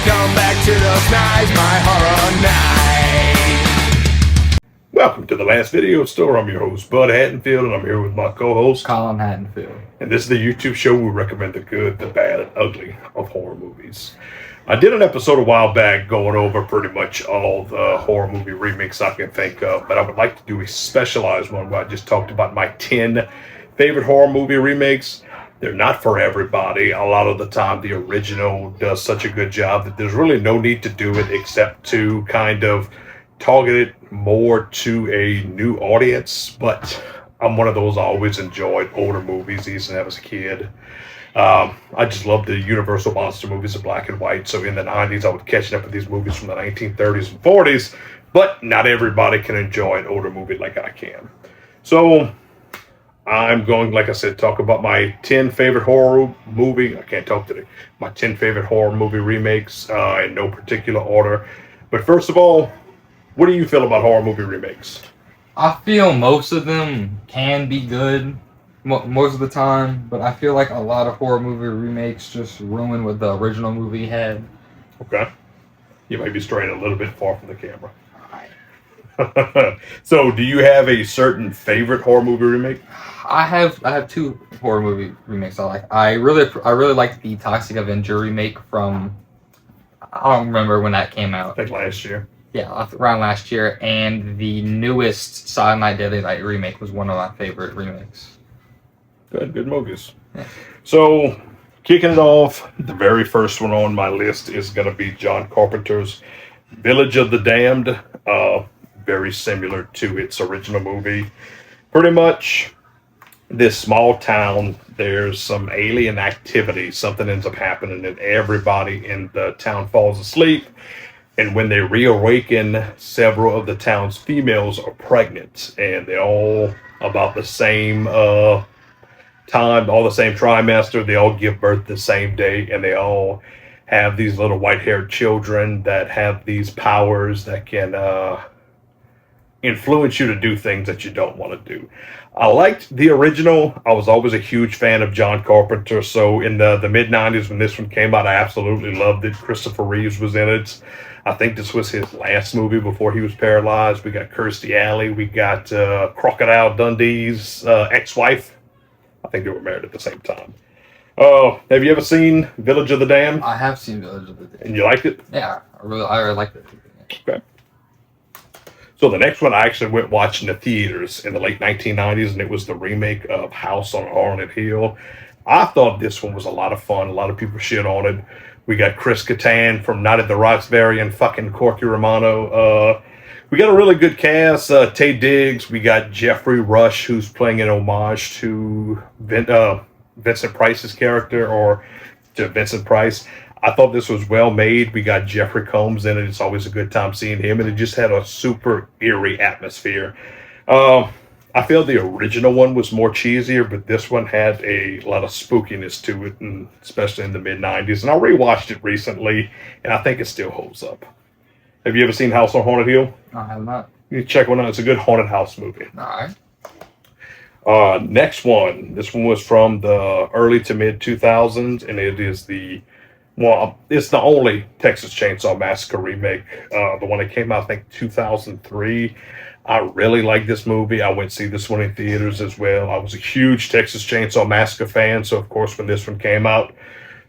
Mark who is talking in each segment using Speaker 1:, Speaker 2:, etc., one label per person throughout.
Speaker 1: come back to those nights, my horror night.
Speaker 2: Welcome to the last video store. I'm your host, Bud Hattenfield, and I'm here with my co-host,
Speaker 3: Colin Hattenfield.
Speaker 2: And this is the YouTube show where we recommend the good, the bad, and ugly of horror movies. I did an episode a while back going over pretty much all the horror movie remakes I can think of, but I would like to do a specialized one where I just talked about my 10 favorite horror movie remakes. They're not for everybody. A lot of the time, the original does such a good job that there's really no need to do it except to kind of target it more to a new audience. But I'm one of those, I always enjoyed older movies, even when I was a kid. I just love the Universal monster movies in black and white. So in the 90s, I was catching up with these movies from the 1930s and 40s. But not everybody can enjoy an older movie like I can. So I'm going, like I said, talk about my 10 favorite horror movie. I can't talk today. My 10 favorite horror movie remakes in no particular order. But first of all, what do you feel about horror movie remakes?
Speaker 3: I feel most of them can be good most of the time, but I feel like a lot of horror movie remakes just ruin what the original movie had.
Speaker 2: Okay. You might be straying a little bit far from the camera. So, do you have a certain favorite horror movie remake?
Speaker 3: I have two horror movie remakes I like. I really like the Toxic Avenger remake from, I don't remember when that came out.
Speaker 2: I think last year.
Speaker 3: Yeah, around last year, and the newest Silent Night Deadly Night remake was one of my favorite remakes.
Speaker 2: Good movies. Yeah. So, kicking it off, the very first one on my list is going to be John Carpenter's Village of the Damned. Very similar to its original movie. Pretty much, this small town, there's some alien activity. Something ends up happening, and everybody in the town falls asleep. And when they reawaken, several of the town's females are pregnant, and they're all about the same time, all the same trimester. They all give birth the same day, and they all have these little white-haired children that have these powers that can influence you to do things that you don't want to do. I liked the original. I was always a huge fan of John Carpenter, so in the mid-90s when this one came out, I absolutely loved it. Christopher Reeves was in it. I think this was his last movie before he was paralyzed. We got Kirstie Alley. We got Crocodile Dundee's ex-wife. I think they were married at the same time. Have you ever seen Village of the Damned?
Speaker 3: I have seen Village of the Damned.
Speaker 2: And you liked it?
Speaker 3: Yeah, I really liked it.
Speaker 2: Okay. So the next one I actually went watching the theaters in the late 1990s, and it was the remake of House on Haunted Hill. I thought this one was a lot of fun. A lot of people shit on it. We got Chris Kattan from Night at the Roxbury and fucking Corky Romano. We got a really good cast. Taye Diggs. We got Jeffrey Rush, who's playing an homage to Vincent Price's character, or to Vincent Price. I thought this was well made. We got Jeffrey Combs in it. It's always a good time seeing him, and it just had a super eerie atmosphere. I feel the original one was more cheesier, but this one had a lot of spookiness to it, and especially in the mid-90s. And I rewatched it recently, and I think it still holds up. Have you ever seen House on Haunted Hill?
Speaker 3: I have not.
Speaker 2: You check one out. It's a good haunted house movie.
Speaker 3: All right.
Speaker 2: Next one. This one was from the early to mid-2000s, and it is it's the only Texas Chainsaw Massacre remake. The one that came out, I think, 2003. I really like this movie. I went to see this one in theaters as well. I was a huge Texas Chainsaw Massacre fan, so of course when this one came out,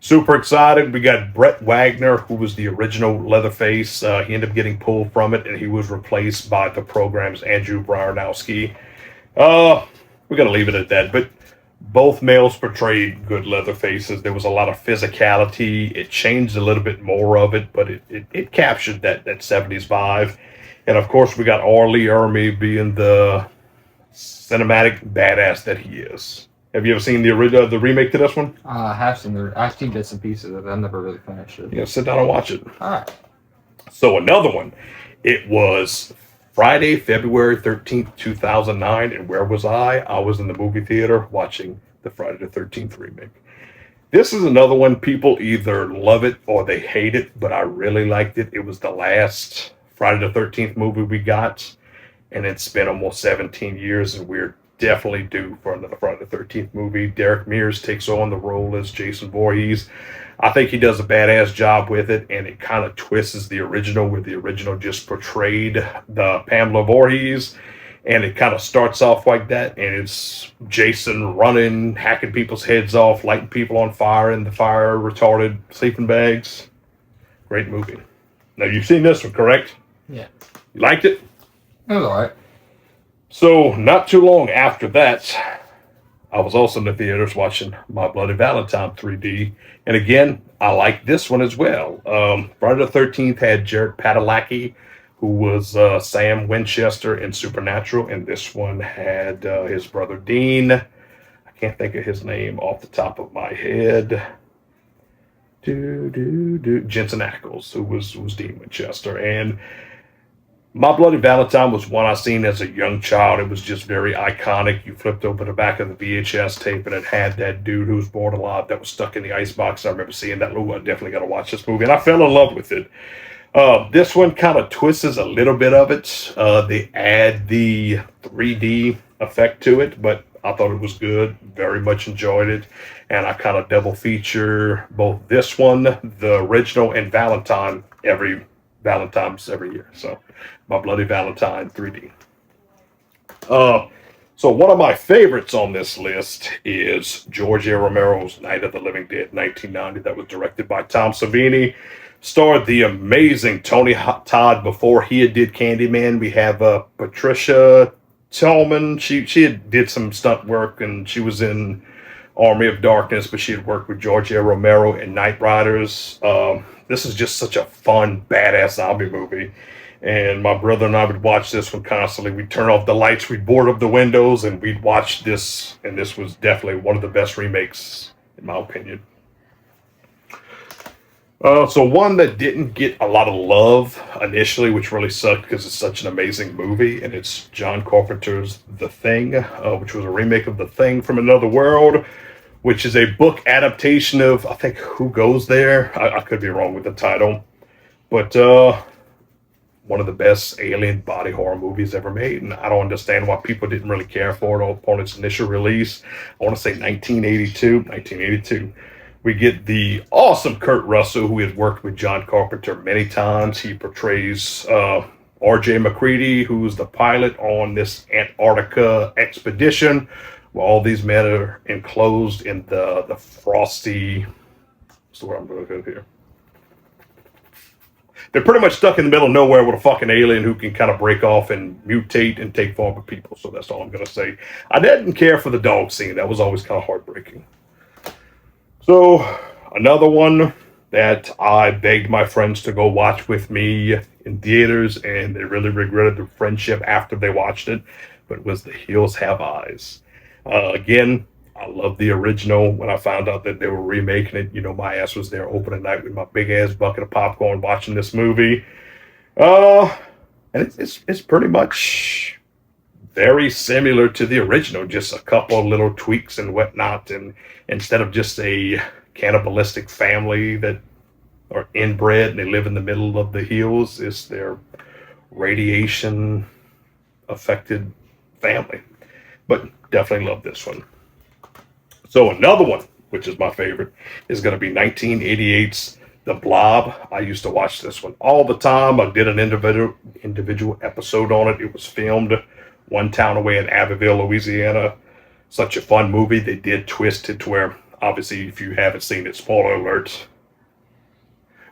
Speaker 2: super excited. We got Brett Wagner, who was the original Leatherface. He ended up getting pulled from it, and he was replaced by the program's Andrew Bronowski. We're going to leave it at that, but both males portrayed good Leatherfaces. There was a lot of physicality. It changed a little bit more of it, but it captured that 70s vibe. And of course, we got R. Lee Ermey being the cinematic badass that he is. Have you ever seen the remake to this one?
Speaker 3: I have seen bits and pieces of it. I've never really finished it.
Speaker 2: Yeah, sit down and watch it.
Speaker 3: All right.
Speaker 2: So another one. It was Friday, February 13th, 2009. And where was I? I was in the movie theater watching the Friday the 13th remake. This is another one. People either love it or they hate it, but I really liked it. It was the last Friday the 13th movie we got, and it's been almost 17 years, and we're definitely due for another Friday the 13th movie. Derek Mears takes on the role as Jason Voorhees. I think he does a badass job with it, and it kind of twists the original, where the original just portrayed the Pamela Voorhees, and it kind of starts off like that, and it's Jason running, hacking people's heads off, lighting people on fire in the fire retarded sleeping bags. Great movie. Now, you've seen this one, correct?
Speaker 3: Yeah.
Speaker 2: You liked it?
Speaker 3: It was alright.
Speaker 2: So, not too long after that, I was also in the theaters watching My Bloody Valentine 3D. And again, I like this one as well. Friday the 13th had Jared Padalecki, who was Sam Winchester in Supernatural. And this one had his brother Dean. I can't think of his name off the top of my head. Jensen Ackles, who was Dean Winchester. And My Bloody Valentine was one I seen as a young child. It was just very iconic. You flipped over the back of the VHS tape, and it had that dude who was born alive that was stuck in the icebox. I remember seeing that. Oh, I definitely got to watch this movie, and I fell in love with it. This one kind of twists a little bit of it. They add the 3D effect to it, but I thought it was good. Very much enjoyed it. And I kind of double feature both this one, the original, and Valentine's every year. So, My Bloody Valentine 3D. So one of my favorites on this list is George A. Romero's Night of the Living Dead, 1990. That was directed by Tom Savini. Starred the amazing Tony Todd before he had did Candyman. We have Patricia Tillman. She had did some stunt work, and she was in Army of Darkness, but she had worked with George A. Romero in Night Riders. This is just such a fun, badass zombie movie. And my brother and I would watch this one constantly. We'd turn off the lights, we'd board up the windows, and we'd watch this. And this was definitely one of the best remakes, in my opinion. So one that didn't get a lot of love initially, which really sucked because it's such an amazing movie, and it's John Carpenter's The Thing, which was a remake of The Thing from Another World, which is a book adaptation of, I think, Who Goes There? I could be wrong with the title. But one of the best alien body horror movies ever made, and I don't understand why people didn't really care for it upon its initial release. I want to say 1982. We get the awesome Kurt Russell, who has worked with John Carpenter many times. He portrays R.J. McCready, who's the pilot on this Antarctica expedition, where all these men are enclosed in the frosty... What's the word I'm going to go here? They're pretty much stuck in the middle of nowhere with a fucking alien who can kind of break off and mutate and take form of people. So that's all I'm going to say. I didn't care for the dog scene. That was always kind of heartbreaking. So, another one that I begged my friends to go watch with me in theaters, and they really regretted the friendship after they watched it, but it was The Hills Have Eyes. Again, I love the original. When I found out that they were remaking it, you know, my ass was there opening night with my big ass bucket of popcorn watching this movie. And it's pretty much very similar to the original, just a couple of little tweaks and whatnot. And instead of just a cannibalistic family that are inbred and they live in the middle of the hills, it's their radiation affected family. But definitely love this one. So another one, which is my favorite, is going to be 1988's The Blob. I used to watch this one all the time. I did an individual episode on it. It was filmed one town away in Abbeville, Louisiana. Such a fun movie. They did twist it to where, obviously, if you haven't seen it, spoiler alert.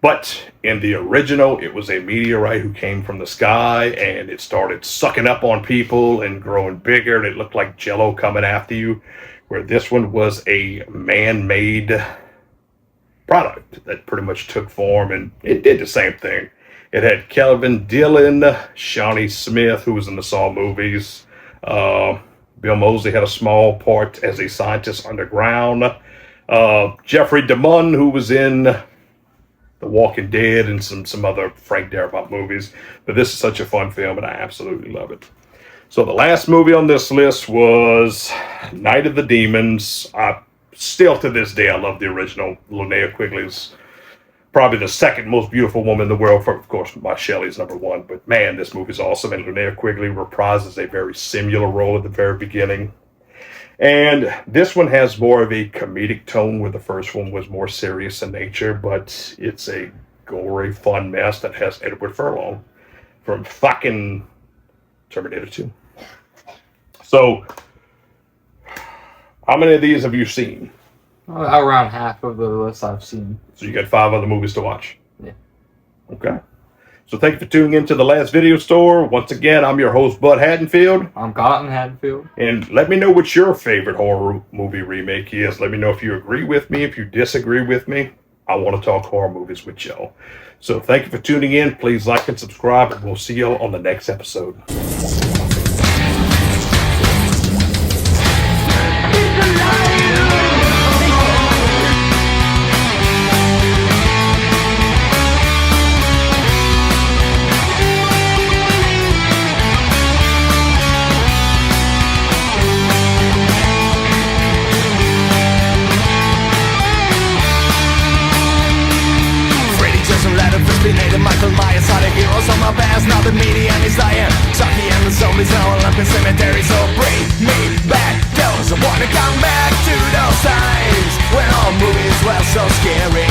Speaker 2: But in the original, it was a meteorite who came from the sky, and it started sucking up on people and growing bigger, and it looked like Jello coming after you. Where this one was a man-made product that pretty much took form, and it did the same thing. It had Kelvin Dillon, Shawnee Smith, who was in the Saw movies. Bill Moseley had a small part as a scientist underground. Jeffrey DeMunn, who was in The Walking Dead and some other Frank Darabont movies. But this is such a fun film, and I absolutely love it. So the last movie on this list was Night of the Demons. Still to this day, I love the original. Linnea Quigley's probably the second most beautiful woman in the world. Of course, my Shelley's number one. But man, this movie's awesome. And Linnea Quigley reprises a very similar role at the very beginning. And this one has more of a comedic tone, where the first one was more serious in nature, but it's a gory, fun mess that has Edward Furlong from fucking Terminator 2. So, how many of these have you seen?
Speaker 3: Around half of the list I've seen.
Speaker 2: So you got 5 other movies to watch?
Speaker 3: Yeah.
Speaker 2: Okay. So thank you for tuning in to The Last Video Store. Once again, I'm your host, Bud Haddonfield.
Speaker 3: I'm Cotton Haddonfield.
Speaker 2: And let me know what your favorite horror movie remake is. Let me know if you agree with me, if you disagree with me. I want to talk horror movies with y'all. So thank you for tuning in. Please like and subscribe, and we'll see y'all on the next episode.
Speaker 1: Michael Myers are the heroes of my past. Now the media and he's lying. Chucky and the zombies now Olympic cemetery. So bring me back those. I wanna come back to those times when all movies were so scary.